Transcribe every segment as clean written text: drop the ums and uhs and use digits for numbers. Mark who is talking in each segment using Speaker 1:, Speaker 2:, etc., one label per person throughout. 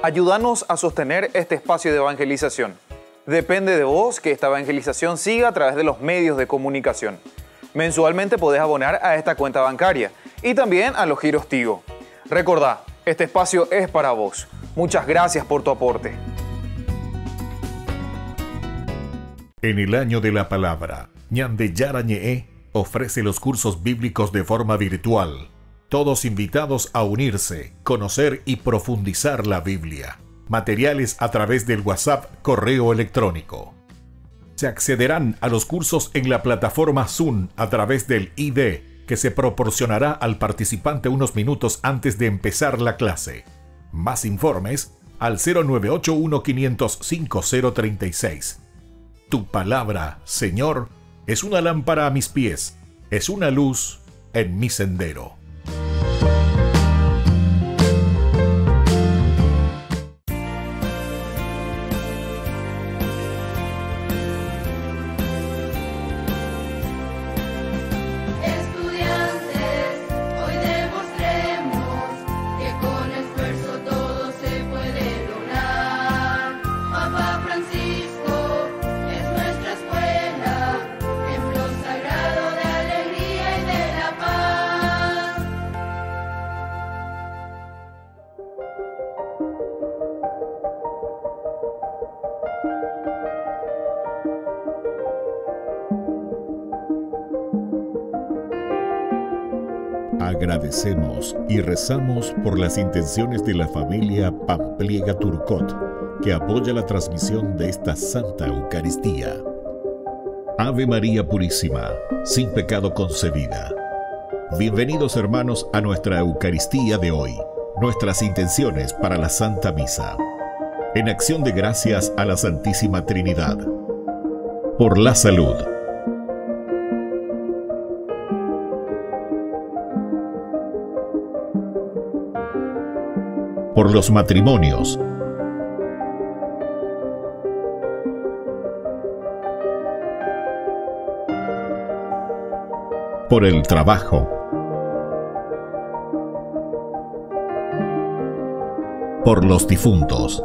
Speaker 1: Ayúdanos a sostener este espacio de evangelización. Depende de vos que esta evangelización siga a través de los medios de comunicación. Mensualmente podés abonar a esta cuenta bancaria y también a los giros Tigo. Recordá, este espacio es para vos. Muchas gracias por tu aporte.
Speaker 2: En el año de la palabra, Ñande Yarañe ofrece los cursos bíblicos de forma virtual. Todos invitados a unirse, conocer y profundizar la Biblia. Materiales a través del WhatsApp, correo electrónico. Se accederán a los cursos en la plataforma Zoom a través del ID, que se proporcionará al participante unos minutos antes de empezar la clase. Más informes al 0981 505 036. Tu palabra, Señor, es una lámpara a mis pies, es una luz en mi sendero. Agradecemos y rezamos por las intenciones de la familia Pampliega Turcot, que apoya la transmisión de esta Santa Eucaristía. Ave María Purísima, sin pecado concebida. Bienvenidos hermanos a nuestra Eucaristía de hoy, nuestras intenciones para la Santa Misa. En acción de gracias a la Santísima Trinidad. Por la salud. Por los matrimonios. Por el trabajo. Por los difuntos.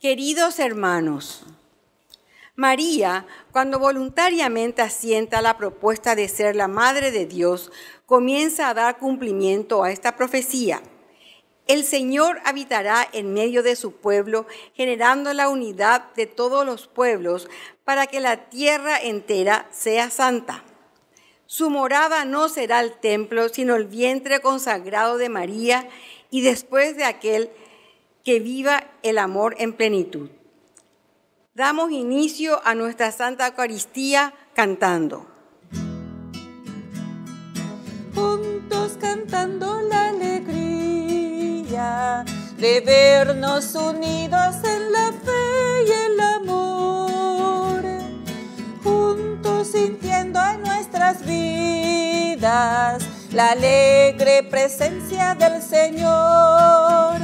Speaker 3: Queridos hermanos, María, cuando voluntariamente asienta a la propuesta de ser la Madre de Dios, comienza a dar cumplimiento a esta profecía. El Señor habitará en medio de su pueblo, generando la unidad de todos los pueblos para que la tierra entera sea santa. Su morada no será el templo, sino el vientre consagrado de María y después de aquel que viva el amor en plenitud. Damos inicio a nuestra Santa Eucaristía cantando.
Speaker 4: Juntos cantando la alegría de vernos unidos en la fe y el amor. Juntos sintiendo en nuestras vidas la alegre presencia del Señor.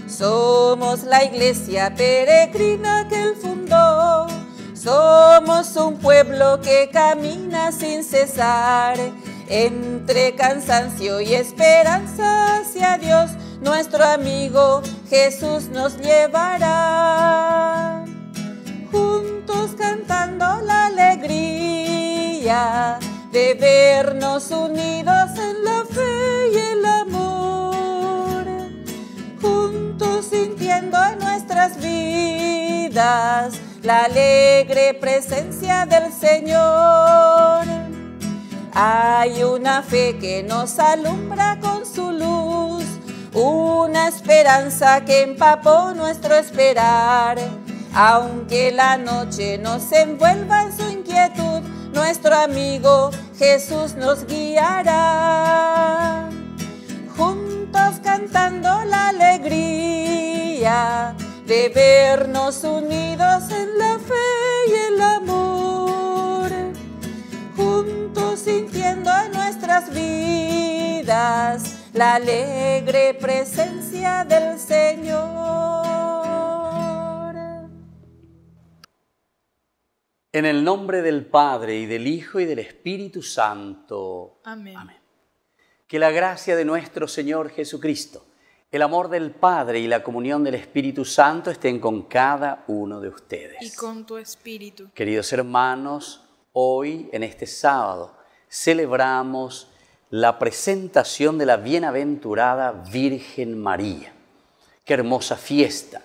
Speaker 4: Somos la iglesia peregrina que Él fundó. Somos un pueblo que camina sin cesar, entre cansancio y esperanza hacia Dios. Nuestro amigo Jesús nos llevará. Juntos cantando la alegría de vernos unidos en la fe y el amor. Juntos sintiendo en nuestras vidas la alegre presencia del Señor. Hay una fe que nos alumbra con su luz, una esperanza que empapó nuestro esperar. Aunque la noche nos envuelva en su inquietud, nuestro amigo Jesús nos guiará. Juntos cantando la alegría de vernos unidos en la fe y el amor. Juntos sintiendo en nuestras vidas la alegre presencia del Señor.
Speaker 5: En el nombre del Padre, y del Hijo, y del Espíritu Santo.
Speaker 6: Amén.
Speaker 5: Amén. Que la gracia de nuestro Señor Jesucristo, el amor del Padre y la comunión del Espíritu Santo estén con cada uno de ustedes.
Speaker 6: Y con tu espíritu.
Speaker 5: Queridos hermanos, hoy, en este sábado, celebramos la presentación de la bienaventurada Virgen María. Qué hermosa fiesta,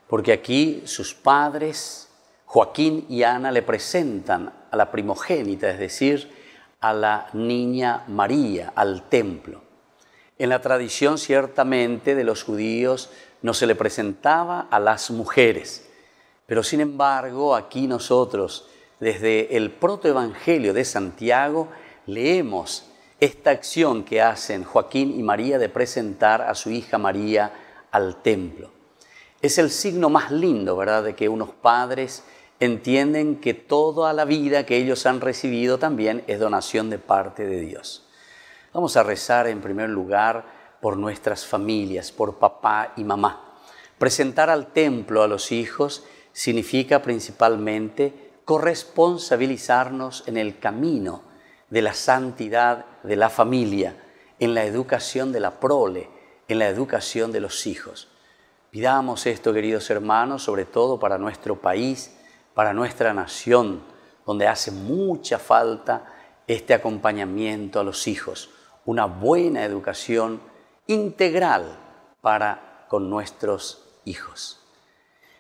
Speaker 5: porque aquí sus padres, Joaquín y Ana, le presentan a la primogénita, es decir, a la niña María, al templo. En la tradición, ciertamente, de los judíos no se le presentaba a las mujeres, pero sin embargo, aquí nosotros, desde el protoevangelio de Santiago, leemos esta acción que hacen Joaquín y María de presentar a su hija María al templo. Es el signo más lindo, ¿verdad?, de que unos padres entienden que toda la vida que ellos han recibido también es donación de parte de Dios. Vamos a rezar en primer lugar por nuestras familias, por papá y mamá. Presentar al templo a los hijos significa principalmente corresponsabilizarnos en el camino de la santidad de la familia, en la educación de la prole, en la educación de los hijos. Pidamos esto, queridos hermanos, sobre todo para nuestro país, para nuestra nación, donde hace mucha falta este acompañamiento a los hijos, una buena educación integral para con nuestros hijos.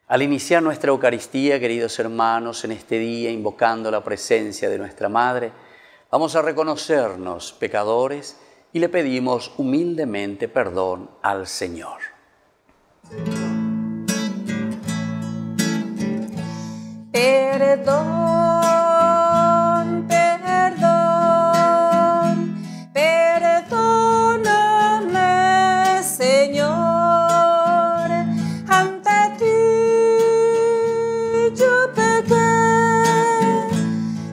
Speaker 5: Al iniciar nuestra Eucaristía, queridos hermanos, en este día, invocando la presencia de nuestra Madre, vamos a reconocernos pecadores y le pedimos humildemente perdón al Señor.
Speaker 4: Perdón, perdón, perdóname, Señor, ante ti yo pequé.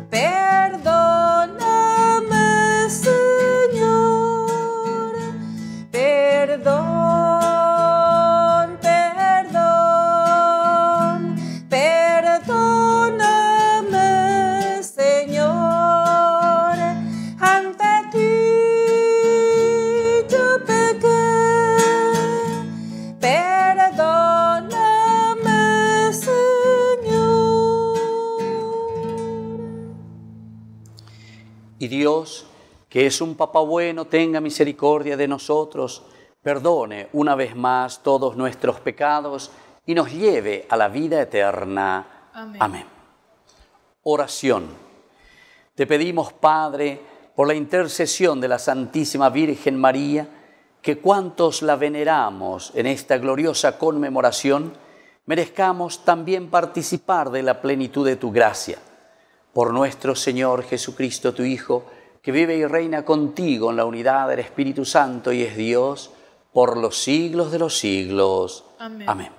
Speaker 4: Perdóname, Señor, perdón, perdón, perdóname.
Speaker 5: Dios, que es un Papá bueno, tenga misericordia de nosotros, perdone una vez más todos nuestros pecados y nos lleve a la vida eterna.
Speaker 4: Amén.
Speaker 5: Amén. Oración. Te pedimos, Padre, por la intercesión de la Santísima Virgen María, que cuantos la veneramos en esta gloriosa conmemoración, merezcamos también participar de la plenitud de tu gracia. Por nuestro Señor Jesucristo, tu Hijo, que vive y reina contigo en la unidad del Espíritu Santo y es Dios, por los siglos de los siglos.
Speaker 4: Amén.
Speaker 5: Amén.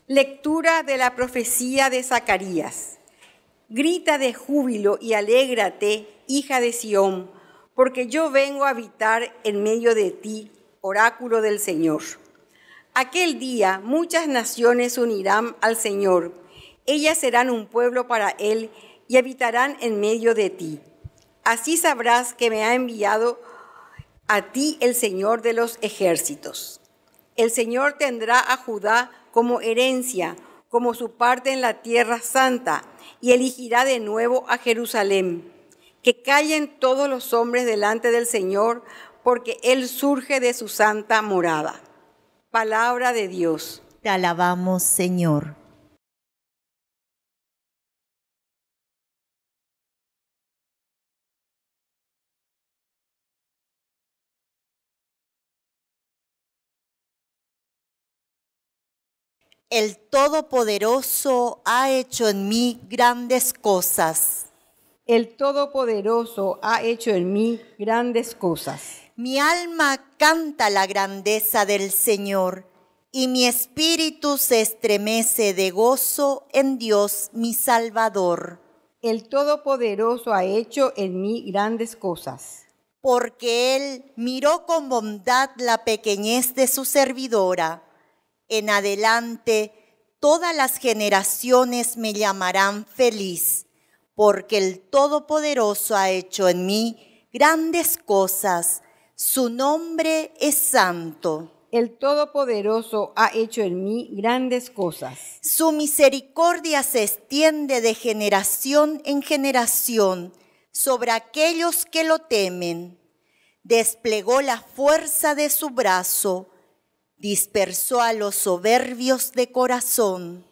Speaker 3: Lectura de la profecía de Zacarías. Grita de júbilo y alégrate, hija de Sión, porque yo vengo a habitar en medio de ti, oráculo del Señor. Aquel día muchas naciones se unirán al Señor. Ellas serán un pueblo para Él y habitarán en medio de ti. Así sabrás que me ha enviado a ti el Señor de los ejércitos. El Señor tendrá a Judá como herencia, como su parte en la tierra santa, y elegirá de nuevo a Jerusalén. Que callen todos los hombres delante del Señor, porque Él surge de su santa morada. Palabra de Dios.
Speaker 6: Te alabamos, Señor. El Todopoderoso ha hecho en mí grandes cosas.
Speaker 3: El Todopoderoso ha hecho en mí grandes cosas.
Speaker 6: Mi alma canta la grandeza del Señor, y mi espíritu se estremece de gozo en Dios mi Salvador.
Speaker 3: El Todopoderoso ha hecho en mí grandes cosas.
Speaker 6: Porque Él miró con bondad la pequeñez de su servidora. En adelante, todas las generaciones me llamarán feliz, porque el Todopoderoso ha hecho en mí grandes cosas. Su nombre es santo.
Speaker 3: El Todopoderoso ha hecho en mí grandes cosas.
Speaker 6: Su misericordia se extiende de generación en generación sobre aquellos que lo temen. Desplegó la fuerza de su brazo, dispersó a los soberbios de corazón.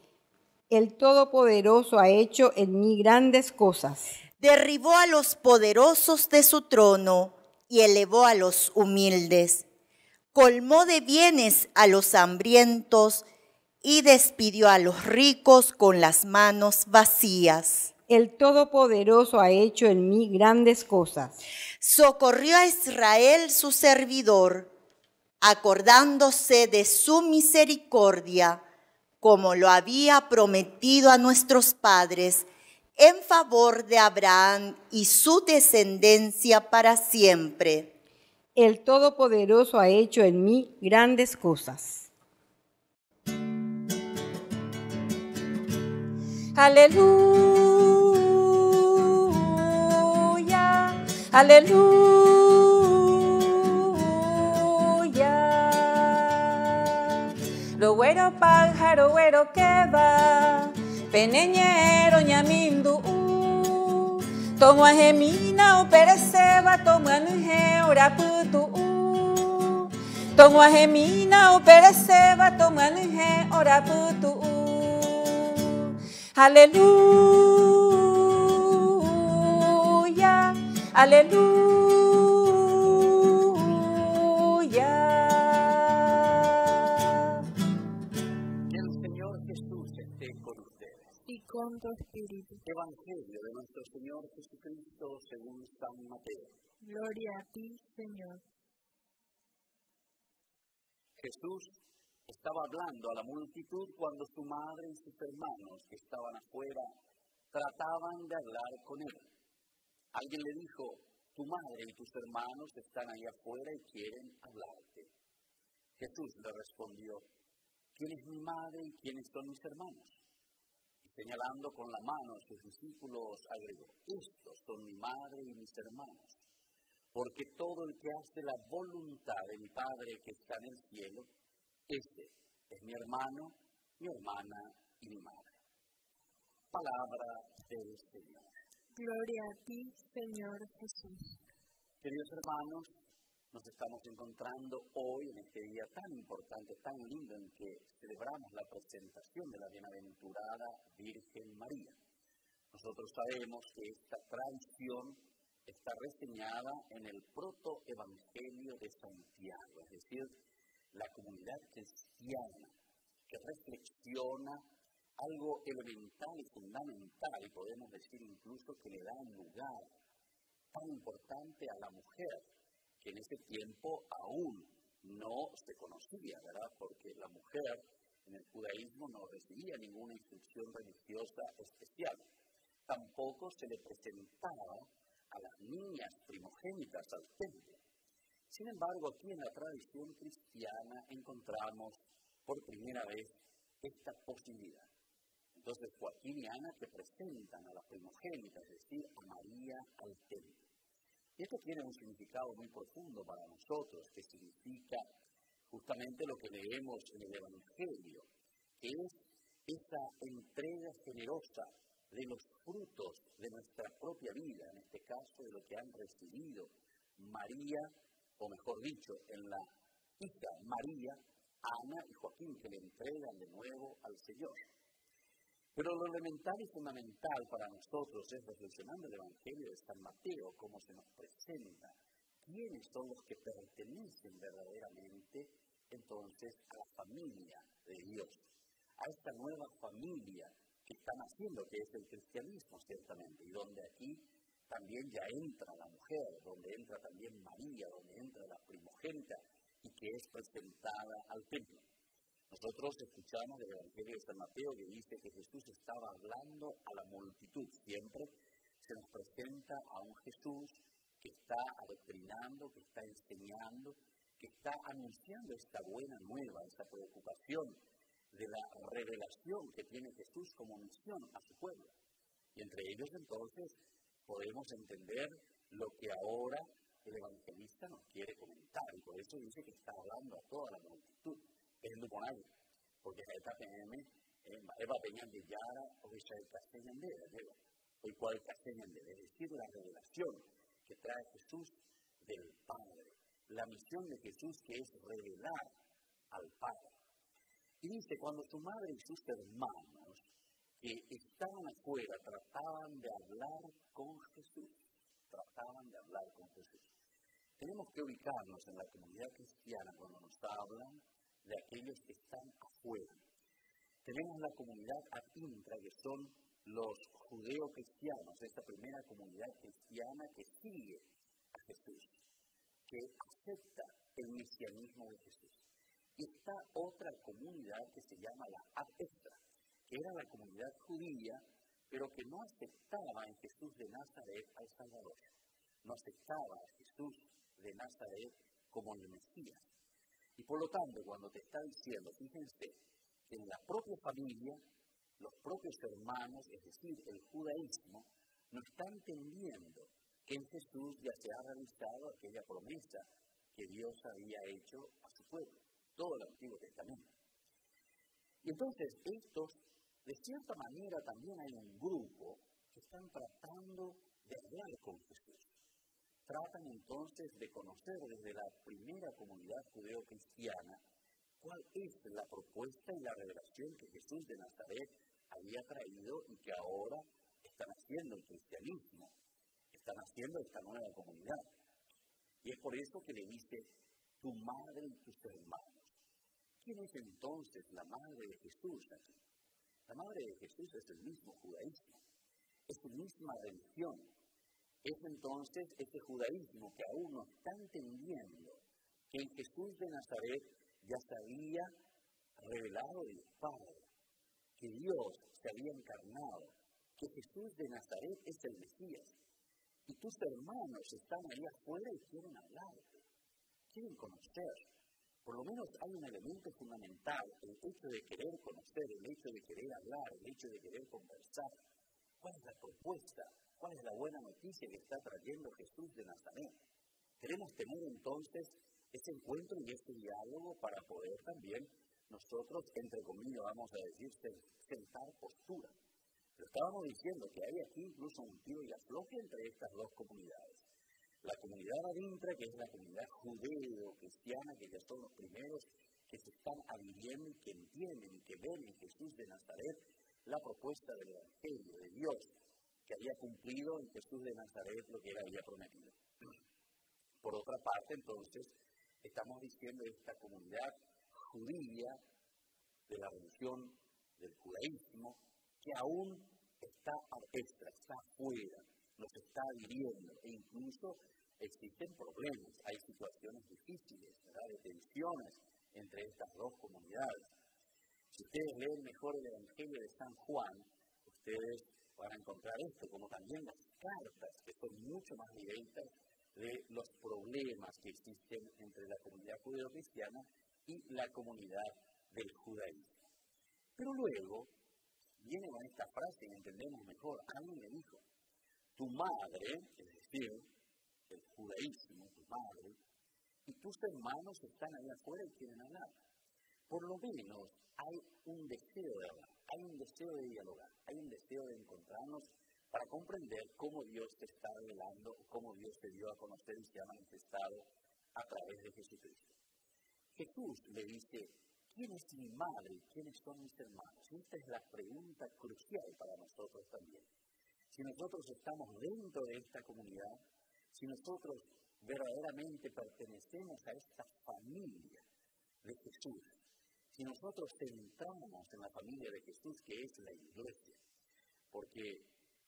Speaker 3: El Todopoderoso ha hecho en mí grandes cosas.
Speaker 6: Derribó a los poderosos de su trono y elevó a los humildes. Colmó de bienes a los hambrientos y despidió a los ricos con las manos vacías.
Speaker 3: El Todopoderoso ha hecho en mí grandes cosas.
Speaker 6: Socorrió a Israel su servidor, acordándose de su misericordia, como lo había prometido a nuestros padres, en favor de Abraham y su descendencia para siempre.
Speaker 3: El Todopoderoso ha hecho en mí grandes cosas.
Speaker 4: Aleluya, aleluya. Lo güero pájaro güero que va, peneñero ñamindu. Tomo a gemina o pereceba, tomo a nuje ora putu. Tomo a gemina o pereceba, tomo a nuje ora putu. Aleluya, aleluya.
Speaker 5: Que el Señor Jesús esté con ustedes.
Speaker 4: Y con tu espíritu.
Speaker 5: Evangelio de nuestro Señor Jesucristo según San Mateo.
Speaker 4: Gloria a ti, Señor.
Speaker 5: Jesús estaba hablando a la multitud cuando su madre y sus hermanos que estaban afuera trataban de hablar con él. Alguien le dijo: tu madre y tus hermanos están ahí afuera y quieren hablarte. Jesús le respondió: ¿quién es mi madre y quiénes son mis hermanos? Y señalando con la mano a sus discípulos agregó: estos son mi madre y mis hermanos. porque todo el que hace la voluntad de mi Padre que está en el cielo, este es mi hermano, mi hermana y mi madre. Palabra del Señor.
Speaker 7: Gloria a ti, Señor Jesús.
Speaker 5: Queridos hermanos, nos estamos encontrando hoy en este día tan importante, tan lindo, en que celebramos la presentación de la bienaventurada Virgen María. Nosotros sabemos que esta tradición está reseñada en el protoevangelio de Santiago, es decir, la comunidad cristiana que reflexiona algo elemental y fundamental, y podemos decir incluso que le da un lugar tan importante a la mujer, que en ese tiempo aún no se conocía, ¿verdad? Porque la mujer en el judaísmo no recibía ninguna instrucción religiosa especial. Tampoco se le presentaba a las niñas primogénitas al templo. Sin embargo, aquí en la tradición cristiana encontramos por primera vez esta posibilidad. Entonces, Joaquín y Ana que presentan a la primogénita, es decir, a María al templo. Y esto tiene un significado muy profundo para nosotros, que significa justamente lo que leemos en el Evangelio, que es esa entrega generosa de los frutos de nuestra propia vida, en este caso de lo que han recibido María, o mejor dicho, en la hija María, Ana y Joaquín, que le entregan de nuevo al Señor. Pero lo elemental y fundamental para nosotros es, reflexionando el Evangelio de San Mateo, cómo se nos presenta, quiénes son los que pertenecen verdaderamente entonces a la familia de Dios, a esta nueva familia que están haciendo, que es el cristianismo ciertamente, y donde aquí también ya entra la mujer, donde entra también María, donde entra la primogénita y que es presentada al templo. Nosotros escuchamos del Evangelio de San Mateo que dice que Jesús estaba hablando a la multitud. Siempre se nos presenta a un Jesús que está adoctrinando, que está enseñando, que está anunciando esta buena nueva, esta preocupación de la revelación que tiene Jesús como misión a su pueblo. Y entre ellos entonces podemos entender lo que ahora el evangelista nos quiere comentar, y por eso dice que está hablando a toda la multitud. Ejemplo con algo, porque esta PM Eva Peña de Yara o de Castellandera, o igual Castellandera, es decir, la revelación que trae Jesús del Padre, la misión de Jesús que es revelar al Padre. Y dice, cuando su madre y sus hermanos que estaban afuera trataban de hablar con Jesús, tenemos que ubicarnos en la comunidad cristiana cuando nos hablan de aquellos que están afuera. Tenemos la comunidad atintra, que son los judeo-cristianos, esta primera comunidad cristiana que sigue a Jesús, que acepta el mesianismo de Jesús. Y está otra comunidad que se llama la apestra, que era la comunidad judía, pero que no aceptaba en Jesús de Nazaret al Salvador. No aceptaba a Jesús de Nazaret como el Mesías. Y por lo tanto, cuando te está diciendo, fíjense, que en la propia familia, los propios hermanos, es decir, el judaísmo, no están entendiendo que en Jesús ya se ha realizado aquella promesa que Dios había hecho a su pueblo, todo el Antiguo Testamento. Y entonces, estos, de cierta manera, también hay un grupo que están tratando de hablar con Jesús. Tratan entonces de conocer desde la primera comunidad judeo-cristiana cuál es la propuesta y la revelación que Jesús de Nazaret había traído y que ahora están haciendo el cristianismo, están haciendo esta nueva comunidad. Y es por eso que le dice, tu madre y tus hermanos. ¿Quién es entonces la madre de Jesús aquí? La madre de Jesús es el mismo judaísmo, es su misma religión. Es entonces este judaísmo que aún no está entendiendo que en Jesús de Nazaret ya se había revelado el Padre, que Dios se había encarnado, que Jesús de Nazaret es el Mesías. Y tus hermanos están ahí afuera y quieren hablarte, quieren conocer. Por lo menos hay un elemento fundamental, el hecho de querer conocer, el hecho de querer hablar, el hecho de querer conversar. ¿Cuál es la propuesta? ¿Cuál es la buena noticia que está trayendo Jesús de Nazaret? Queremos tener entonces ese encuentro y ese diálogo para poder también nosotros, entre comillas, vamos a decir, sentar postura. Pero estábamos diciendo que hay aquí incluso un tiro y afloje entre estas dos comunidades. La comunidad adintra, que es la comunidad judeo-cristiana, que ya son los primeros que se están adhiriendo y que entienden y que ven en Jesús de Nazaret la propuesta del Evangelio de Dios, que había cumplido en Jesús de Nazaret lo que él había prometido. Por otra parte, entonces, estamos diciendo esta comunidad judía de la religión del judaísmo, que aún está afuera, nos está adhiriendo, e incluso existen problemas, hay situaciones difíciles, ¿verdad?, de tensiones entre estas dos comunidades. Si ustedes leen mejor el Evangelio de San Juan, ustedes van a encontrar esto, como también las cartas, que son mucho más directas de los problemas que existen entre la comunidad judeo-cristiana y la comunidad del judaísmo. Pero luego viene con esta frase y entendemos mejor. Alguien le dijo, tu madre, es decir, el judaísmo, tu madre, y tus hermanos están ahí afuera y quieren hablar. Por lo menos hay un deseo de hablar, hay un deseo de dialogar, hay un deseo de encontrarnos para comprender cómo Dios se está revelando, cómo Dios se dio a conocer y se ha manifestado a través de Jesucristo. Jesús le dice, ¿quién es mi madre y quiénes son mis hermanos? Y esta es la pregunta crucial para nosotros también. Si nosotros estamos dentro de esta comunidad, si nosotros verdaderamente pertenecemos a esta familia de Jesús, si nosotros centramos en la familia de Jesús, que es la iglesia, porque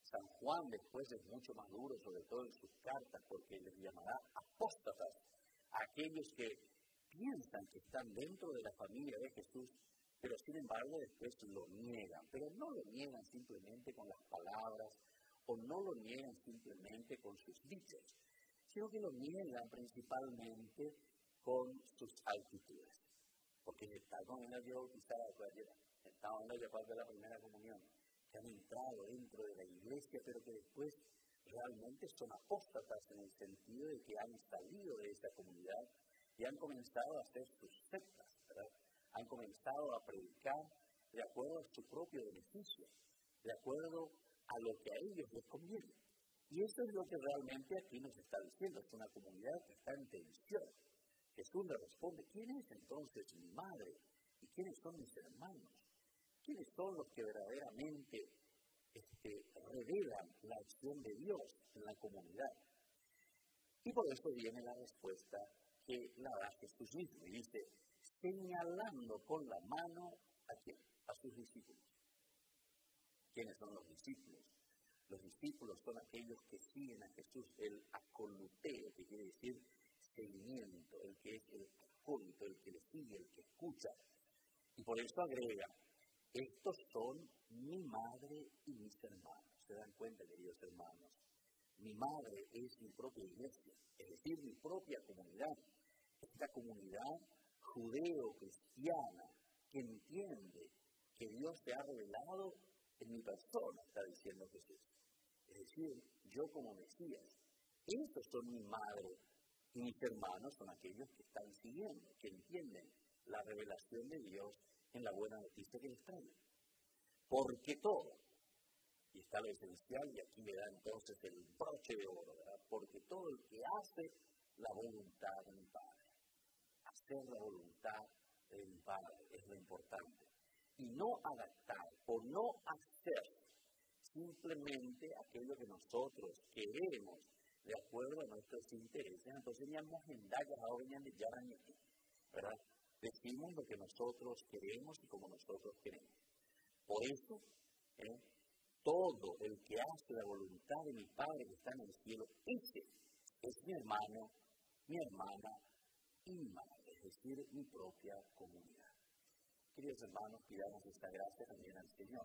Speaker 5: San Juan después es mucho más duro, sobre todo en sus cartas, porque les llamará apóstatas a aquellos que piensan que están dentro de la familia de Jesús, pero sin embargo después lo niegan. Pero no lo niegan simplemente con las palabras, o no lo niegan simplemente con sus dichos, sino que lo niegan principalmente con sus actitudes. Porque estamos en la de la primera comunión, que han entrado dentro de la iglesia, pero que después realmente son apóstatas en el sentido de que han salido de esa comunidad y han comenzado a hacer sus sectas, ¿verdad? Han comenzado a predicar de acuerdo a su propio beneficio, de acuerdo a lo que a ellos les conviene. Y eso es lo que realmente aquí nos está diciendo, es una comunidad que está en tensión. Jesús le responde, ¿quién es entonces mi madre? ¿Y quiénes son mis hermanos? ¿Quiénes son los que verdaderamente revelan la acción de Dios en la comunidad? Y por eso viene la respuesta que la da Jesús mismo, y dice, señalando con la mano ¿a quién? A sus discípulos. ¿Quiénes son los discípulos? Los discípulos son aquellos que siguen a Jesús, el acoluteo, que quiere decir seguimiento, el que es el acólito, el que le sigue, el que escucha. Y por eso agrega, estos son mi madre y mis hermanos. ¿Se dan cuenta, queridos hermanos? Mi madre es mi propia iglesia, es decir, mi propia comunidad. Esta comunidad judeo-cristiana que entiende que Dios se ha revelado en mi persona, está diciendo Jesús. Es decir, yo como Mesías. Estos son mi madre y mis hermanos son aquellos que están siguiendo, que entienden la revelación de Dios en la buena noticia que les trae. Porque todo, y está lo esencial, y aquí le da entonces el broche de oro, ¿verdad? Porque todo el que hace la voluntad de mi Padre, hacer la voluntad de mi Padre es lo importante. Y no adaptar o no hacer simplemente aquello que nosotros queremos de acuerdo a nuestros intereses. Entonces ya nos endallas ahora ¿verdad? Decimos lo que nosotros queremos y como nosotros queremos. Por eso, todo el que hace la voluntad de mi Padre que está en el cielo, ese es mi hermano, mi hermana y mi madre, es decir, mi propia comunidad. Queridos hermanos, pidamos esta gracia también al Señor.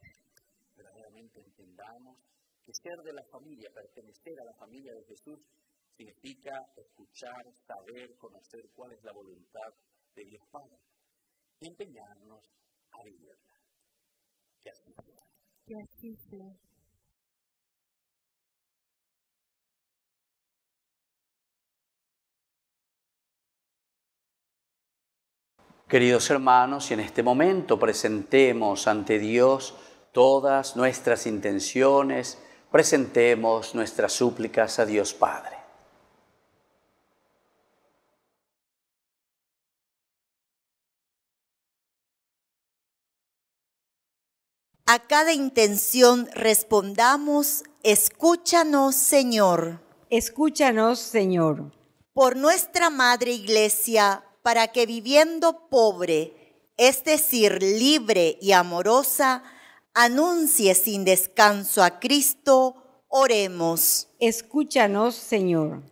Speaker 5: Verdaderamente entendamos que ser de la familia, pertenecer a la familia de Jesús, significa escuchar, saber, conocer cuál es la voluntad de Dios Padre y empeñarnos a vivirla. Que así sea.
Speaker 7: Que así sea.
Speaker 5: Queridos hermanos, y en este momento presentemos ante Dios todas nuestras intenciones, presentemos nuestras súplicas a Dios Padre.
Speaker 6: A cada intención respondamos, escúchanos, Señor.
Speaker 3: Escúchanos, Señor.
Speaker 6: Por nuestra Madre Iglesia, para que viviendo pobre, es decir, libre y amorosa, anuncie sin descanso a Cristo, oremos.
Speaker 3: Escúchanos, Señor.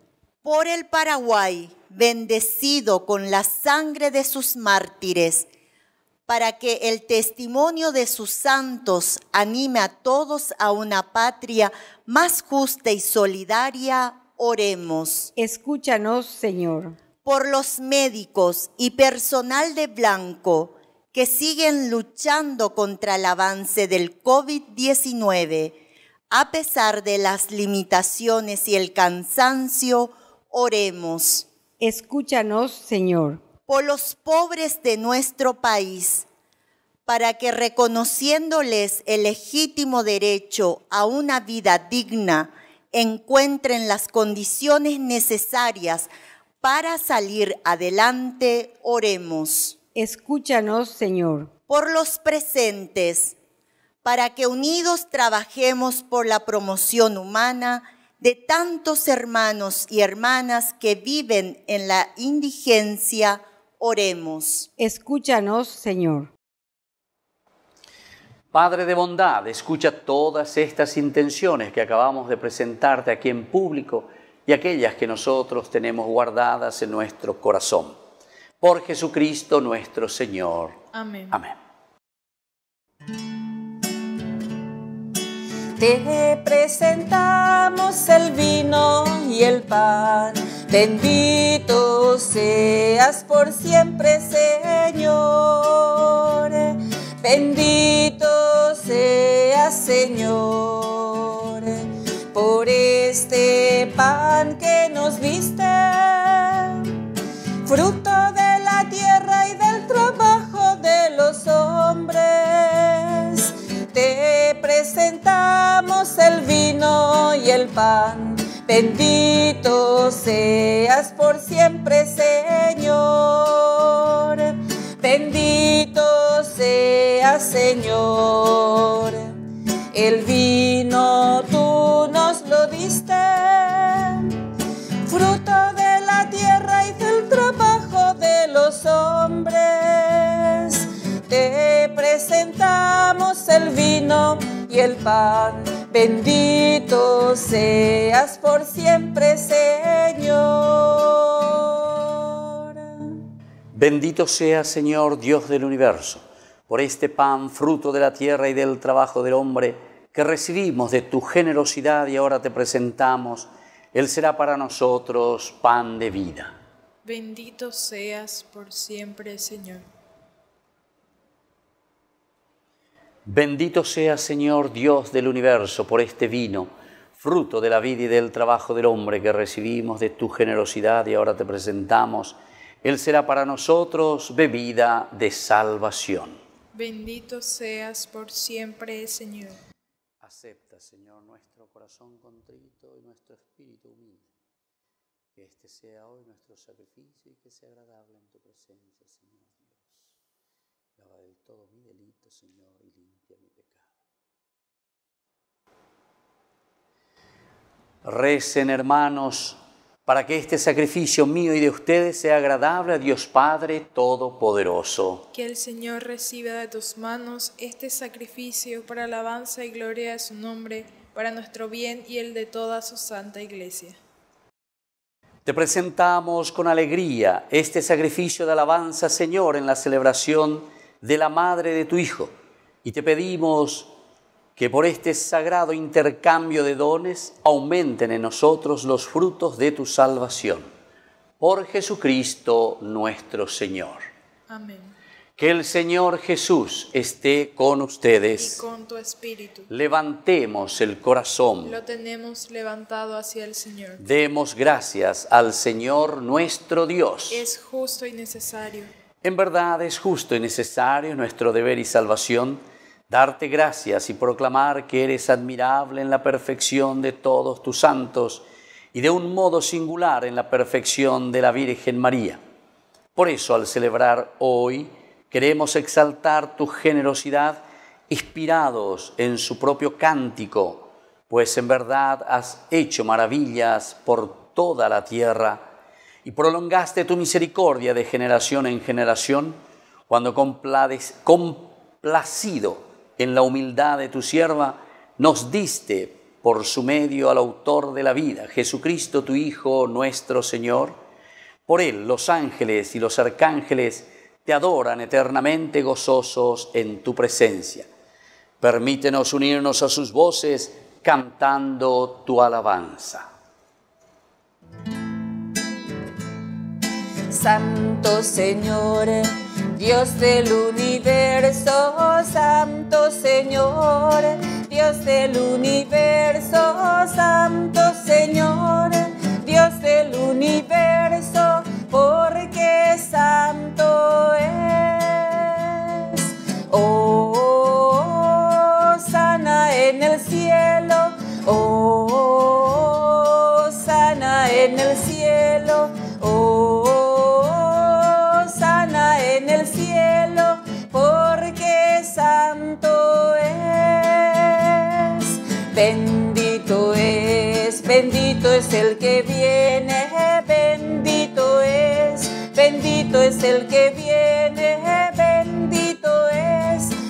Speaker 6: Por el Paraguay, bendecido con la sangre de sus mártires, para que el testimonio de sus santos anime a todos a una patria más justa y solidaria, oremos.
Speaker 3: Escúchanos, Señor.
Speaker 6: Por los médicos y personal de blanco que siguen luchando contra el avance del COVID-19, a pesar de las limitaciones y el cansancio, oremos.
Speaker 3: Escúchanos, Señor.
Speaker 6: Por los pobres de nuestro país, para que reconociéndoles el legítimo derecho a una vida digna, encuentren las condiciones necesarias para salir adelante, oremos.
Speaker 3: Escúchanos, Señor.
Speaker 6: Por los presentes, para que unidos trabajemos por la promoción humana de tantos hermanos y hermanas que viven en la indigencia, oremos.
Speaker 3: Escúchanos, Señor.
Speaker 5: Padre de bondad, escucha todas estas intenciones que acabamos de presentarte aquí en público y aquellas que nosotros tenemos guardadas en nuestro corazón. Por Jesucristo nuestro Señor.
Speaker 7: Amén.
Speaker 5: Amén.
Speaker 4: Te presentamos el vino y el pan. Bendito seas por siempre, Señor. Bendito seas, Señor, por este pan que nos diste, fruto de la tierra y del trabajo de los hombres. Te presentamos el vino y el pan. Bendito seas por siempre, Señor. Bendito seas, Señor. El vino tú nos lo diste, fruto de la tierra y del trabajo de los hombres. Te presentamos el vino y el pan. Bendito seas por siempre, Señor.
Speaker 5: Bendito sea, Señor, Dios del universo, por este pan, fruto de la tierra y del trabajo del hombre, que recibimos de tu generosidad y ahora te presentamos. Él será para nosotros pan de vida.
Speaker 7: Bendito seas por siempre, Señor.
Speaker 5: Bendito sea, Señor, Dios del universo, por este vino, fruto de la vida y del trabajo del hombre, que recibimos de tu generosidad y ahora te presentamos. Él será para nosotros bebida de salvación.
Speaker 7: Bendito seas por siempre, Señor.
Speaker 5: Acepta, Señor, nuestro corazón contrito y nuestro espíritu humilde. Que este sea hoy nuestro sacrificio y que sea agradable en tu presencia, Señor Dios. Lava del todo mi delito, Señor, y limpia mi pecado. Recen, hermanos, para que este sacrificio mío y de ustedes sea agradable a Dios Padre Todopoderoso.
Speaker 7: Que el Señor reciba de tus manos este sacrificio para alabanza y gloria de su nombre, para nuestro bien y el de toda su santa Iglesia.
Speaker 5: Te presentamos con alegría este sacrificio de alabanza, Señor, en la celebración de la Madre de tu Hijo. Y te pedimos que por este sagrado intercambio de dones aumenten en nosotros los frutos de tu salvación. Por Jesucristo nuestro Señor.
Speaker 7: Amén.
Speaker 5: Que el Señor Jesús esté con ustedes.
Speaker 7: Y con tu espíritu.
Speaker 5: Levantemos el corazón.
Speaker 7: Lo tenemos levantado hacia el Señor.
Speaker 5: Demos gracias al Señor nuestro Dios.
Speaker 7: Es justo y necesario.
Speaker 5: En verdad es justo y necesario nuestro deber y salvación darte gracias y proclamar que eres admirable en la perfección de todos tus santos y de un modo singular en la perfección de la Virgen María. Por eso, al celebrar hoy, queremos exaltar tu generosidad inspirados en su propio cántico, pues en verdad has hecho maravillas por toda la tierra y prolongaste tu misericordia de generación en generación, cuando complacido en la humildad de tu sierva, nos diste por su medio al autor de la vida, Jesucristo, tu Hijo, nuestro Señor. Por él los ángeles y los arcángeles te adoran eternamente gozosos en tu presencia. Permítenos unirnos a sus voces cantando tu alabanza.
Speaker 4: Santo Señor, Dios del universo, Santo Señor, Dios del universo, Santo Señor, Dios del universo, porque santo es. Oh, sana en el cielo, oh, sana en el cielo, oh, sana en el cielo, porque santo es. Bendito es el que viene, bendito es el que viene,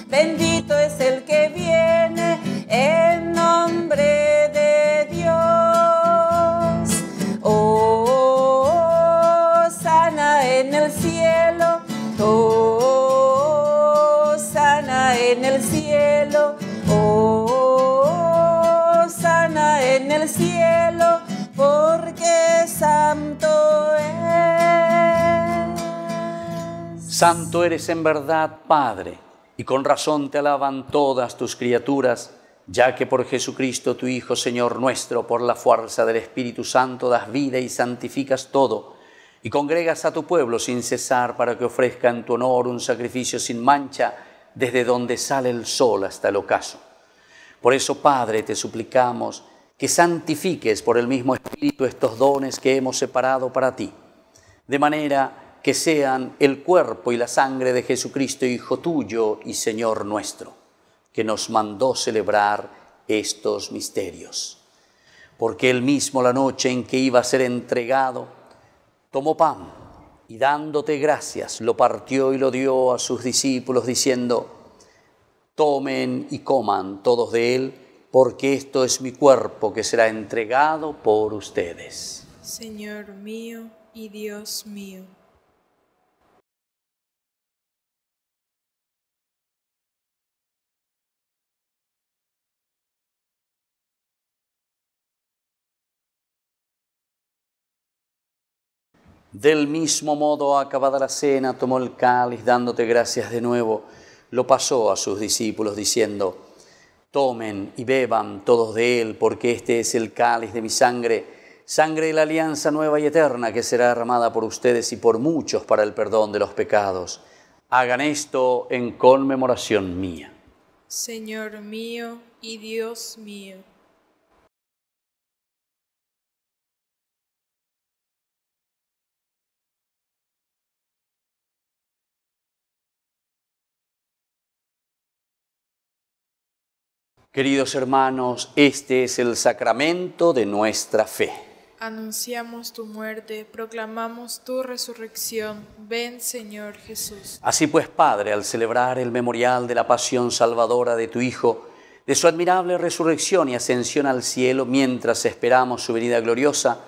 Speaker 4: bendito es el que viene, en nombre de Dios. Oh, sana en el cielo, oh, sana en el cielo, oh, sana en el cielo, porque santo es.
Speaker 5: Santo eres en verdad, Padre, y con razón te alaban todas tus criaturas, ya que por Jesucristo tu Hijo, Señor nuestro, por la fuerza del Espíritu Santo das vida y santificas todo, y congregas a tu pueblo sin cesar para que ofrezca en tu honor un sacrificio sin mancha, desde donde sale el sol hasta el ocaso. Por eso, Padre, te suplicamos que santifiques por el mismo Espíritu estos dones que hemos separado para ti, de manera que sean el cuerpo y la sangre de Jesucristo, Hijo tuyo y Señor nuestro, que nos mandó celebrar estos misterios. Porque él mismo, la noche en que iba a ser entregado, tomó pan y dándote gracias, lo partió y lo dio a sus discípulos, diciendo: tomen y coman todos de él, porque esto es mi cuerpo que será entregado por ustedes.
Speaker 7: Señor mío y Dios mío.
Speaker 5: Del mismo modo, acabada la cena, tomó el cáliz, dándote gracias de nuevo, lo pasó a sus discípulos, diciendo: tomen y beban todos de él, porque este es el cáliz de mi sangre, sangre de la alianza nueva y eterna, que será derramada por ustedes y por muchos para el perdón de los pecados. Hagan esto en conmemoración mía.
Speaker 7: Señor mío y Dios mío.
Speaker 5: Queridos hermanos, este es el sacramento de nuestra fe.
Speaker 7: Anunciamos tu muerte, proclamamos tu resurrección. Ven, Señor Jesús.
Speaker 5: Así pues, Padre, al celebrar el memorial de la pasión salvadora de tu Hijo, de su admirable resurrección y ascensión al cielo, mientras esperamos su venida gloriosa,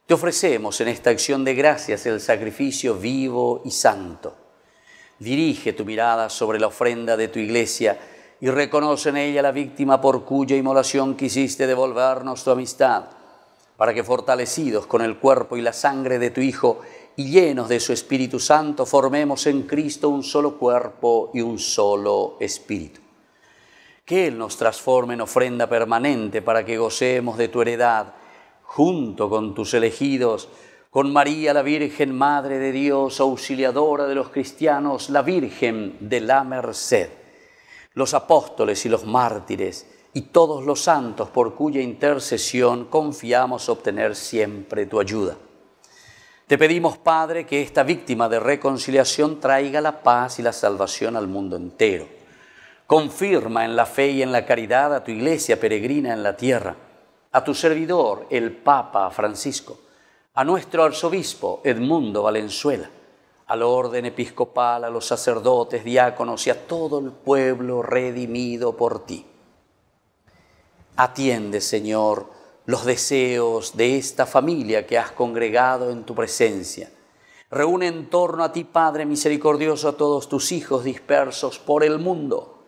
Speaker 5: te ofrecemos en esta acción de gracias el sacrificio vivo y santo. Dirige tu mirada sobre la ofrenda de tu Iglesia y reconoce en ella la víctima por cuya inmolación quisiste devolvernos tu amistad, para que fortalecidos con el cuerpo y la sangre de tu Hijo y llenos de su Espíritu Santo, formemos en Cristo un solo cuerpo y un solo espíritu. Que Él nos transforme en ofrenda permanente para que gocemos de tu heredad, junto con tus elegidos, con María, la Virgen Madre de Dios, auxiliadora de los cristianos, la Virgen de la Merced, los apóstoles y los mártires, y todos los santos por cuya intercesión confiamos obtener siempre tu ayuda. Te pedimos, Padre, que esta víctima de reconciliación traiga la paz y la salvación al mundo entero. Confirma en la fe y en la caridad a tu Iglesia peregrina en la tierra, a tu servidor, el Papa Francisco, a nuestro arzobispo Edmundo Valenzuela, al orden episcopal, a los sacerdotes, diáconos y a todo el pueblo redimido por ti. Atiende, Señor, los deseos de esta familia que has congregado en tu presencia. Reúne en torno a ti, Padre misericordioso, a todos tus hijos dispersos por el mundo.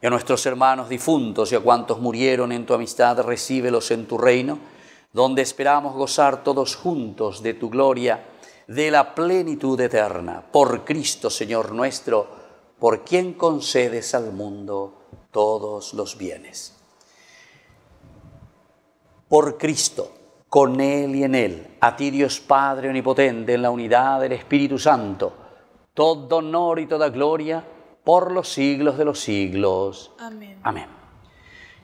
Speaker 5: Y a nuestros hermanos difuntos y a cuantos murieron en tu amistad, recíbelos en tu reino, donde esperamos gozar todos juntos de tu gloria, de la plenitud eterna. Por Cristo, Señor nuestro, por quien concedes al mundo todos los bienes. Por Cristo, con Él y en Él, a ti Dios Padre omnipotente, en la unidad del Espíritu Santo, todo honor y toda gloria por los siglos de los siglos.
Speaker 7: Amén.
Speaker 5: Amén.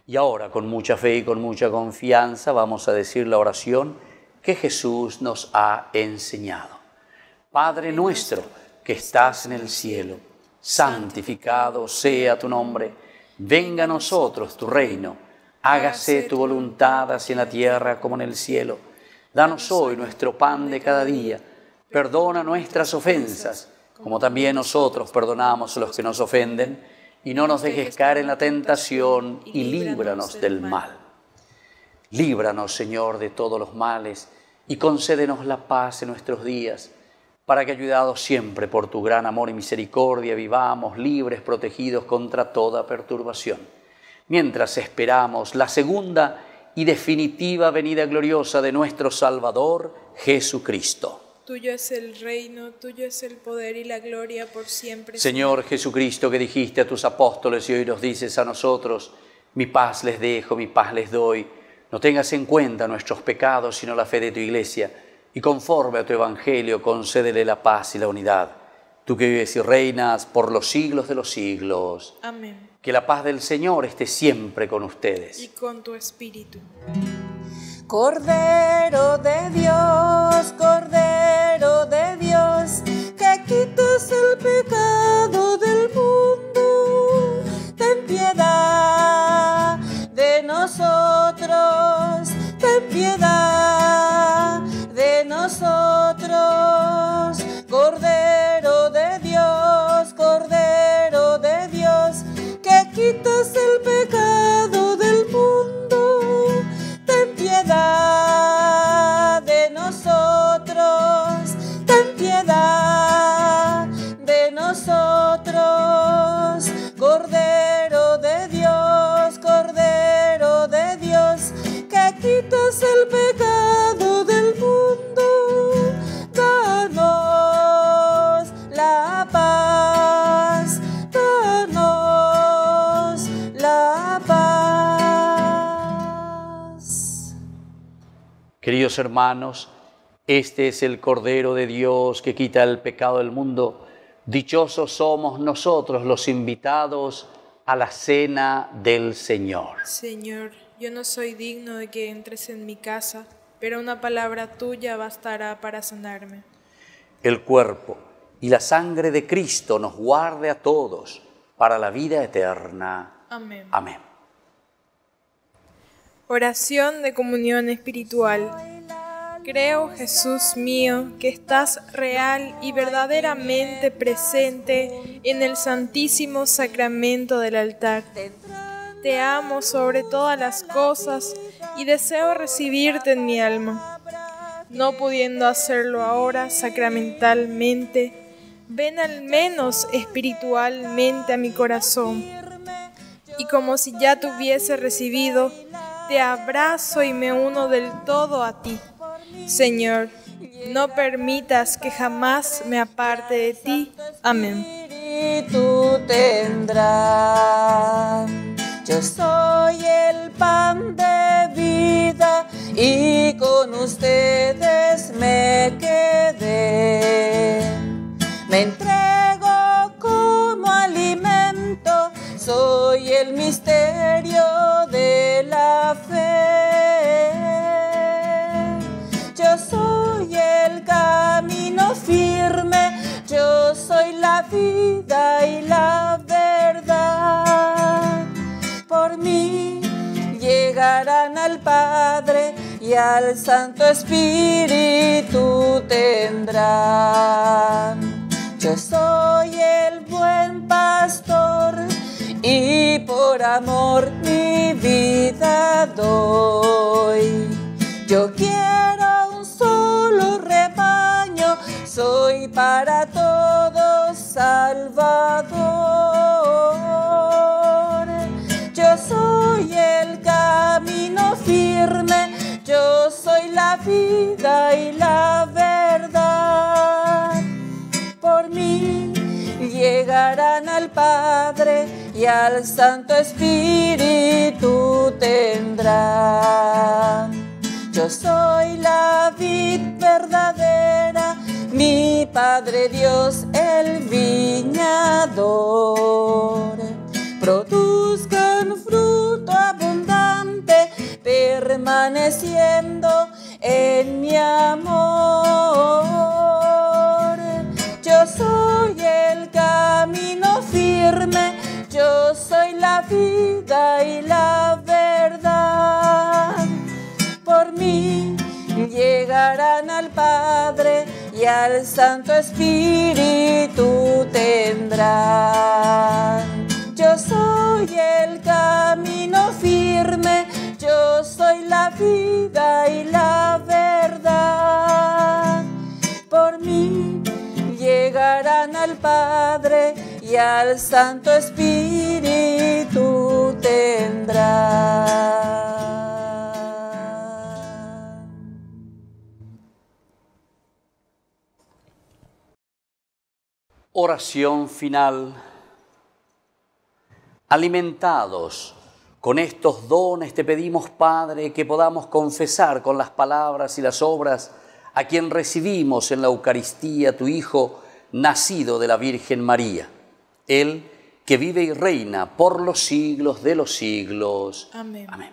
Speaker 5: Y ahora, con mucha fe y con mucha confianza, vamos a decir la oración que Jesús nos ha enseñado. Padre nuestro, que estás en el cielo, santificado sea tu nombre. Venga a nosotros tu reino. Hágase tu voluntad así en la tierra como en el cielo. Danos hoy nuestro pan de cada día. Perdona nuestras ofensas, como también nosotros perdonamos a los que nos ofenden. Y no nos dejes caer en la tentación y líbranos del mal. Líbranos, Señor, de todos los males y concédenos la paz en nuestros días, para que, ayudados siempre por tu gran amor y misericordia, vivamos libres, protegidos contra toda perturbación, mientras esperamos la segunda y definitiva venida gloriosa de nuestro Salvador, Jesucristo.
Speaker 7: Tuyo es el reino, tuyo es el poder y la gloria por siempre.
Speaker 5: Señor Jesucristo, que dijiste a tus apóstoles y hoy nos dices a nosotros, mi paz les dejo, mi paz les doy. No tengas en cuenta nuestros pecados, sino la fe de tu Iglesia, y conforme a tu Evangelio concédele la paz y la unidad. Tú que vives y reinas por los siglos de los siglos.
Speaker 7: Amén.
Speaker 5: Que la paz del Señor esté siempre con ustedes.
Speaker 7: Y con tu espíritu.
Speaker 4: Cordero de Dios, que quitas el pecado del mundo, ten piedad de nosotros, ten piedad de nosotros. Cordero de Dios, que quitas el pecado del mundo, ten piedad de nosotros, ten piedad de nosotros. Cordero de Dios, que quitas el pecado del mundo, danos la paz, danos la paz.
Speaker 5: Queridos hermanos, este es el Cordero de Dios que quita el pecado del mundo. Dichosos somos nosotros los invitados a la cena del Señor.
Speaker 7: Señor, yo no soy digno de que entres en mi casa, pero una palabra tuya bastará para sanarme.
Speaker 5: El cuerpo y la sangre de Cristo nos guarde a todos para la vida eterna.
Speaker 7: Amén.
Speaker 5: Amén.
Speaker 7: Oración de comunión espiritual. Creo, Jesús mío, que estás real y verdaderamente presente en el santísimo sacramento del altar. Te amo sobre todas las cosas y deseo recibirte en mi alma. No pudiendo hacerlo ahora sacramentalmente, ven al menos espiritualmente a mi corazón. Y como si ya te hubiese recibido, te abrazo y me uno del todo a ti. Señor, no permitas que jamás me aparte de ti. Amén.
Speaker 4: Espíritu tendrá. Yo soy el pan de vida y con ustedes me y al Santo Espíritu tendrán. Yo soy el buen pastor y por amor mi vida doy. Yo quiero un solo rebaño, soy para todos Salvador. Yo soy el camino firme, yo soy la vida y la verdad. Por mí llegarán al Padre y al Santo Espíritu tendrán. Yo soy la vid verdadera, mi Padre Dios el viñador. Produzcan fruto abundante, permaneciendo en mi amor. Yo soy el camino firme, yo soy la vida y la verdad. Por mí llegarán al Padre y al Santo Espíritu tendrán. Yo soy el camino firme, yo soy la vida y la verdad. Por mí llegarán al Padre y al Santo Espíritu tendrán.
Speaker 5: Oración final. Alimentados con estos dones, te pedimos, Padre, que podamos confesar con las palabras y las obras a quien recibimos en la Eucaristía, tu Hijo, nacido de la Virgen María. Él que vive y reina por los siglos de los siglos.
Speaker 7: Amén.
Speaker 5: Amén.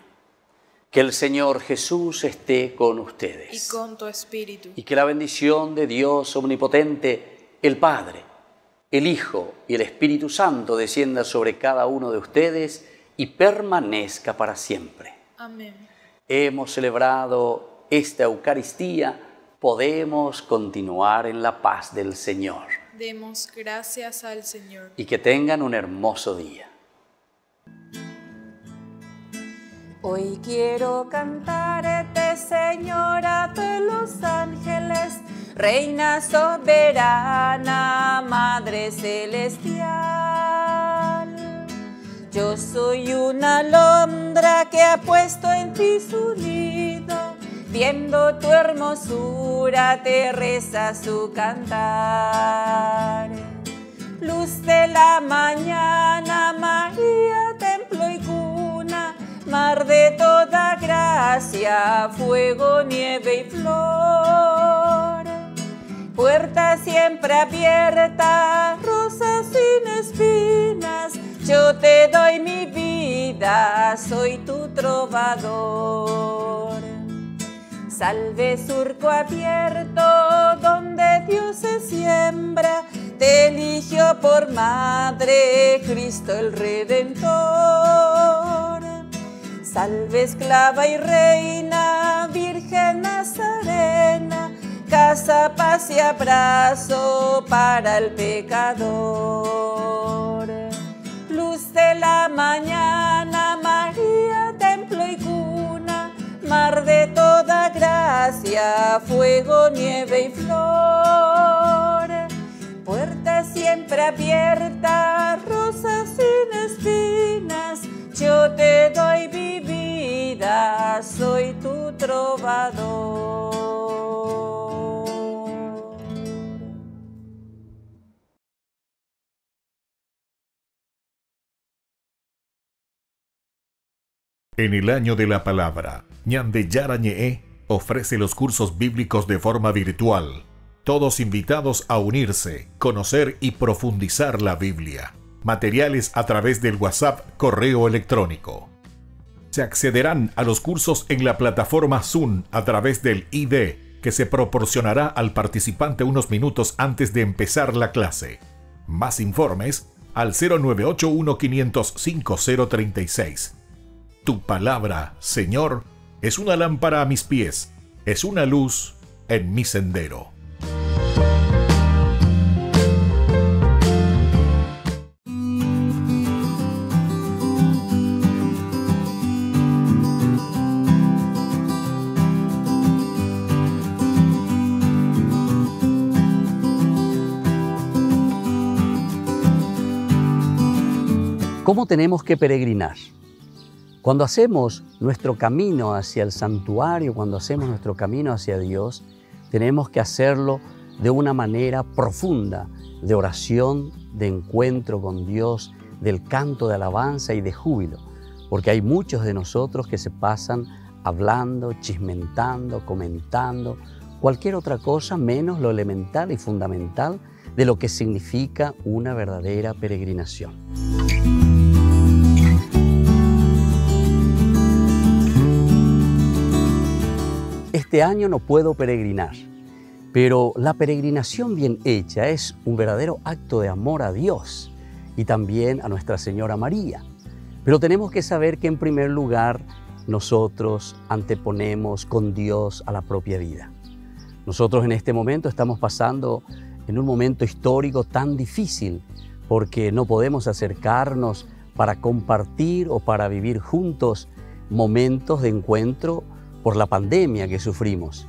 Speaker 5: Que el Señor Jesús esté con ustedes.
Speaker 7: Y con tu espíritu.
Speaker 5: Y que la bendición de Dios omnipotente, el Padre, el Hijo y el Espíritu Santo descienda sobre cada uno de ustedes y permanezca para siempre.
Speaker 7: Amén.
Speaker 5: Hemos celebrado esta Eucaristía, podemos continuar en la paz del Señor.
Speaker 7: Demos gracias al Señor.
Speaker 5: Y que tengan un hermoso día.
Speaker 4: Hoy quiero cantarte, Señora de los ángeles, Reina soberana, Madre celestial. Yo soy una alondra que ha puesto en ti su nido, viendo tu hermosura te reza su cantar. Luz de la mañana, María, templo y cuna, mar de toda gracia, fuego, nieve y flor. Puerta siempre abierta, rosa sin espinas, yo te doy mi vida, soy tu trovador. Salve surco abierto, donde Dios se siembra, te eligió por madre, Cristo el Redentor. Salve esclava y reina, Virgen Nazarena, casa, paz y abrazo para el pecador. Luz de la mañana, María, templo y cuna, mar de toda gracia, fuego, nieve y flor. Puerta siempre abierta, rosa sin espinas, yo te doy mi vida, soy tu trovador.
Speaker 2: En el año de la palabra, Ñande Yarañe ofrece los cursos bíblicos de forma virtual. Todos invitados a unirse, conocer y profundizar la Biblia. Materiales a través del WhatsApp, correo electrónico. Se accederán a los cursos en la plataforma Zoom a través del ID, que se proporcionará al participante unos minutos antes de empezar la clase. Más informes al 0981 500 5036. Tu palabra, Señor, es una lámpara a mis pies, es una luz en mi sendero.
Speaker 5: ¿Cómo tenemos que peregrinar? Cuando hacemos nuestro camino hacia el santuario, cuando hacemos nuestro camino hacia Dios, tenemos que hacerlo de una manera profunda, de oración, de encuentro con Dios, del canto de alabanza y de júbilo, porque hay muchos de nosotros que se pasan hablando, chismentando, comentando, cualquier otra cosa menos lo elemental y fundamental de lo que significa una verdadera peregrinación. Este año no puedo peregrinar, pero la peregrinación bien hecha es un verdadero acto de amor a Dios y también a Nuestra Señora María. Pero tenemos que saber que en primer lugar nosotros anteponemos con Dios a la propia vida. Nosotros en este momento estamos pasando en un momento histórico tan difícil porque no podemos acercarnos para compartir o para vivir juntos momentos de encuentro por la pandemia que sufrimos.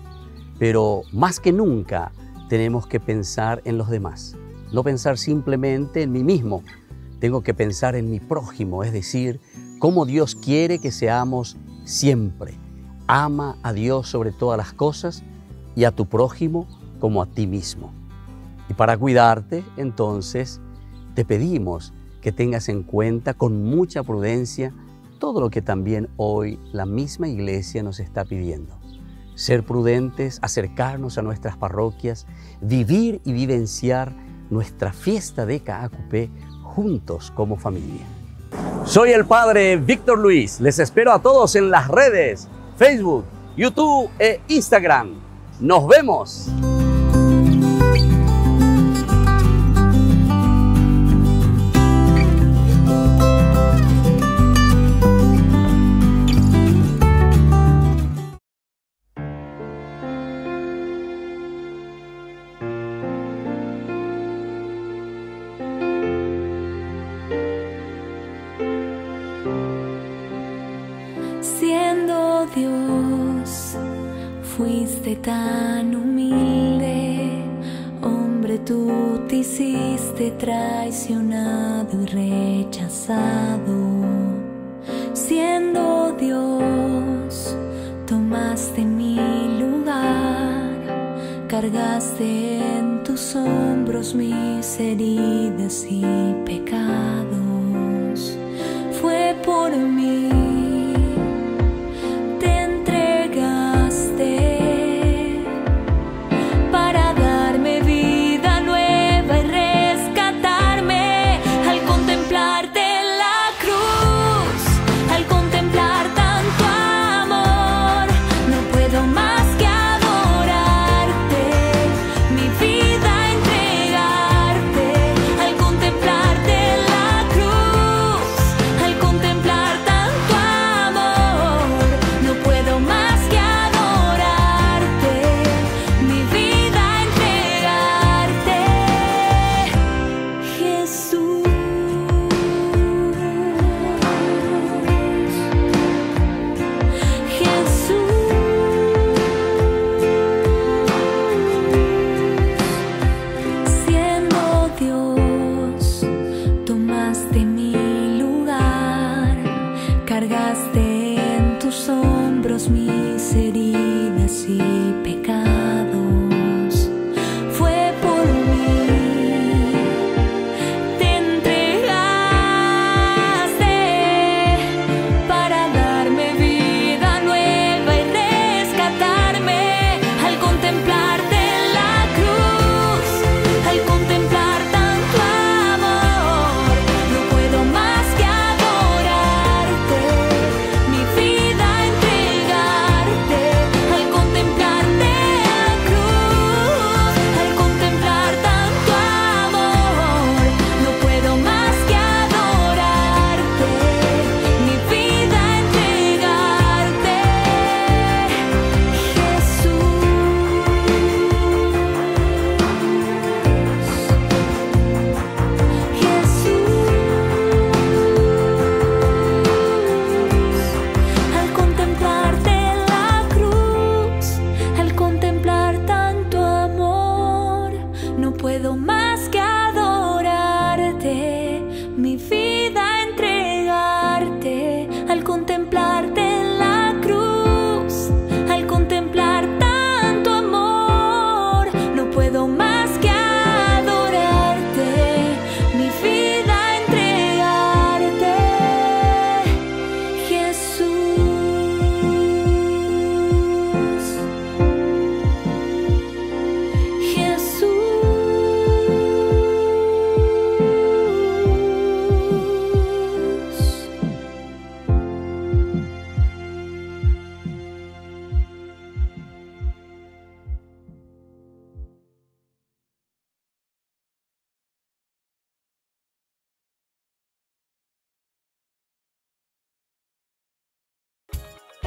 Speaker 5: Pero más que nunca tenemos que pensar en los demás, no pensar simplemente en mí mismo, tengo que pensar en mi prójimo, es decir, cómo Dios quiere que seamos siempre. Ama a Dios sobre todas las cosas y a tu prójimo como a ti mismo. Y para cuidarte, entonces, te pedimos que tengas en cuenta con mucha prudencia todo lo que también hoy la misma Iglesia nos está pidiendo. Ser prudentes, acercarnos a nuestras parroquias, vivir y vivenciar nuestra fiesta de Caacupé juntos como familia. Soy el Padre Víctor Luis. Les espero a todos en las redes, Facebook, YouTube e Instagram. ¡Nos vemos!
Speaker 8: Siendo Dios, fuiste tan humilde, hombre, tú te hiciste traicionado y rechazado. Siendo Dios, tomaste mi lugar, cargaste en tus hombros mis heridas y pecados. Fue por mí. La cruz.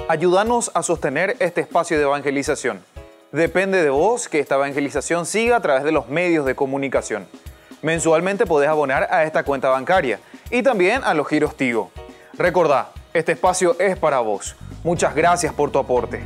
Speaker 1: Ayúdanos a sostener este espacio de evangelización. Depende de vos que esta evangelización siga a través de los medios de comunicación. Mensualmente podés abonar a esta cuenta bancaria y también a los giros Tigo. Recordá, este espacio es para vos. Muchas gracias por tu aporte.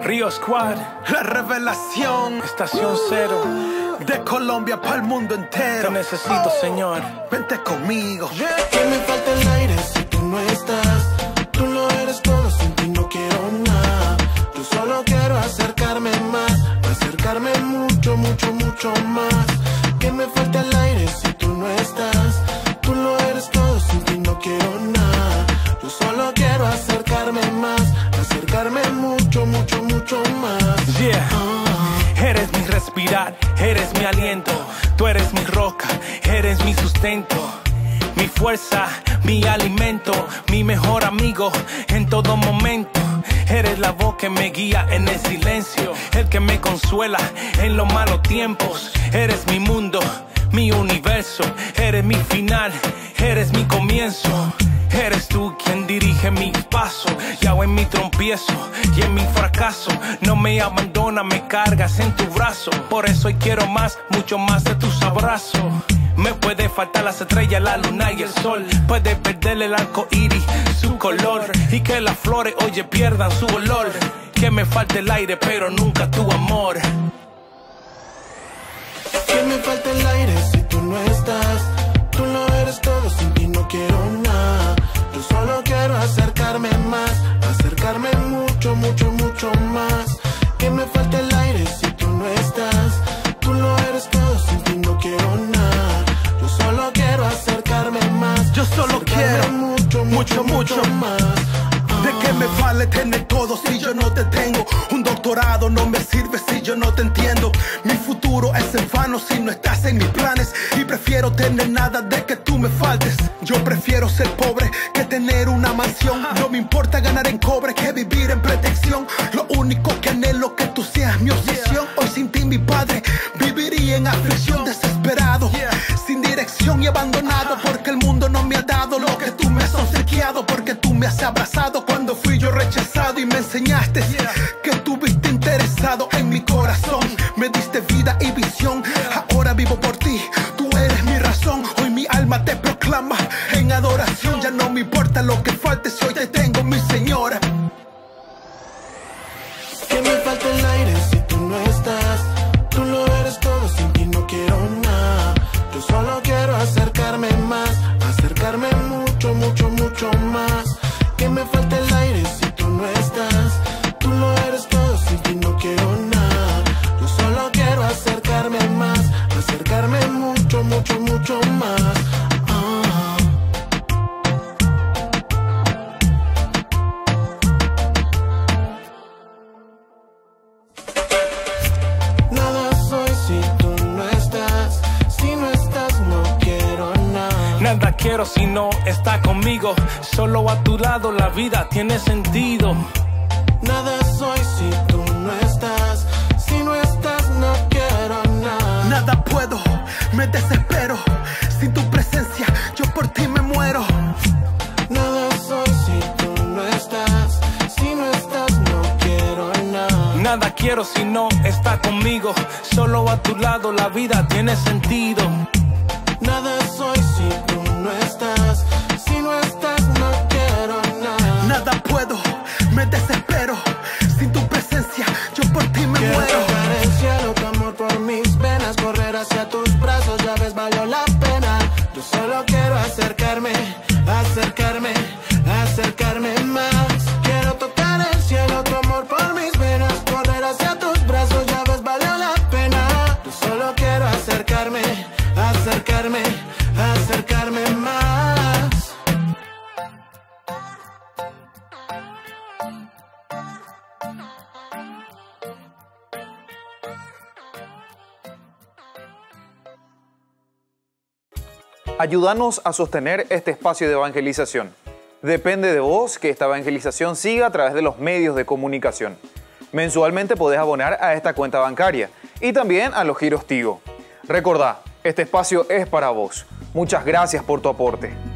Speaker 9: Río Squad, la revelación, estación cero, de Colombia para el mundo entero. Te necesito, Señor, vente conmigo.
Speaker 10: Que me falta el aire si tú no estás. Tú lo eres todo, sin ti no quiero nada. Yo solo quiero acercarme más, acercarme mucho, mucho, mucho más. Que me falta el aire si tú no estás. Tú lo eres todo, sin ti no quiero nada. Yo solo quiero acercarme más, acercarme mucho, mucho, mucho más.
Speaker 9: Yeah. Eres mi respirar, eres mi aliento. Tú eres mi roca, eres mi sustento. Mi fuerza, mi alimento, mi mejor amigo en todo momento. Eres la voz que me guía en el silencio, el que me consuela en los malos tiempos. Eres mi mundo, mi universo. Eres mi final, eres mi comienzo. Eres tú quien dirige mis pasos, y aún en mi trompiezo y en mi fracaso. No me abandona, me cargas en tu brazo. Por eso hoy quiero más, mucho más de tus abrazos. Me puede faltar las estrellas, la luna y el sol. Puede perderle el arco iris, su color. Y que las flores, oye, pierdan su olor. Que me falte el aire, pero nunca tu amor.
Speaker 10: Que me falta el aire si tú no estás. Tú lo eres todo, sin ti no quiero nada. Yo solo quiero acercarme más, acercarme mucho, mucho, mucho más. Que me falta el aire si tú no estás. Tú lo eres todo, sin ti no quiero nada. Yo solo quiero acercarme más.
Speaker 9: Yo solo quiero
Speaker 10: mucho, mucho, mucho más.
Speaker 9: ¿De qué me vale tener todo si yo no te tengo? Un doctorado no me sirve si yo no te entiendo. Mi futuro es en vano si no estás en mis planes. Y prefiero tener nada de que tú me faltes. Yo prefiero ser pobre que tener una mansión. No me importa ganar en cobre que vivir en protección. Lo único que anhelo es que tú seas mi obsesión. Hoy sin ti mi padre viviría en aflicción, desesperado, sin dirección y abandonado. Porque el mundo no me ha dado lo que tú me has obsequiado. Porque tú me has abrazado cuando fui yo rechazado y me enseñaste que estuviste interesado en mi corazón. Me diste vida y visión, ahora vivo por ti, tú eres mi razón. Hoy mi alma te proclama en adoración. Ya no me importa lo que falte si hoy te tengo, mi Señora.
Speaker 10: Que me falta el aire si tú no estás. Tú lo eres todo, sin ti no quiero nada. Yo solo quiero acercarme más, acercarme mucho, mucho, mucho más. Que me falta el aire si tú no estás. Tú lo eres todo, sin ti no quiero nada. Yo solo quiero acercarme más, acercarme mucho, mucho, mucho más. Nada soy si tú no estás. Si no estás no quiero nada.
Speaker 9: Nada quiero si no está conmigo. Solo a tu lado la vida tiene sentido.
Speaker 10: Nada soy si tú no estás. Si no estás no quiero nada.
Speaker 9: Nada puedo, me desespero. Sin tu presencia yo por ti me muero.
Speaker 10: Nada soy si tú no estás. Si no estás no quiero nada.
Speaker 9: Nada quiero si no está conmigo. Solo a tu lado la vida tiene sentido.
Speaker 10: Nada soy si tú no estás. Si no estás no quiero nada.
Speaker 9: Nada puedo, me desespero. Sin tu presencia yo por ti me
Speaker 10: Quiero
Speaker 9: muero.
Speaker 10: tocar el cielo, tu amor por mis venas. Correr hacia tus brazos, ya ves, valió la pena. Yo solo quiero acercarme, acercarme, acercarme más. Quiero tocar el cielo, tu amor por mis venas. Correr hacia tus brazos, ya ves, valió la pena. Yo solo quiero acercarme, acercarme, acercarme más.
Speaker 1: Ayúdanos a sostener este espacio de evangelización. Depende de vos que esta evangelización siga a través de los medios de comunicación. Mensualmente podés abonar a esta cuenta bancaria y también a los giros Tigo. Recordá, este espacio es para vos. Muchas gracias por tu aporte.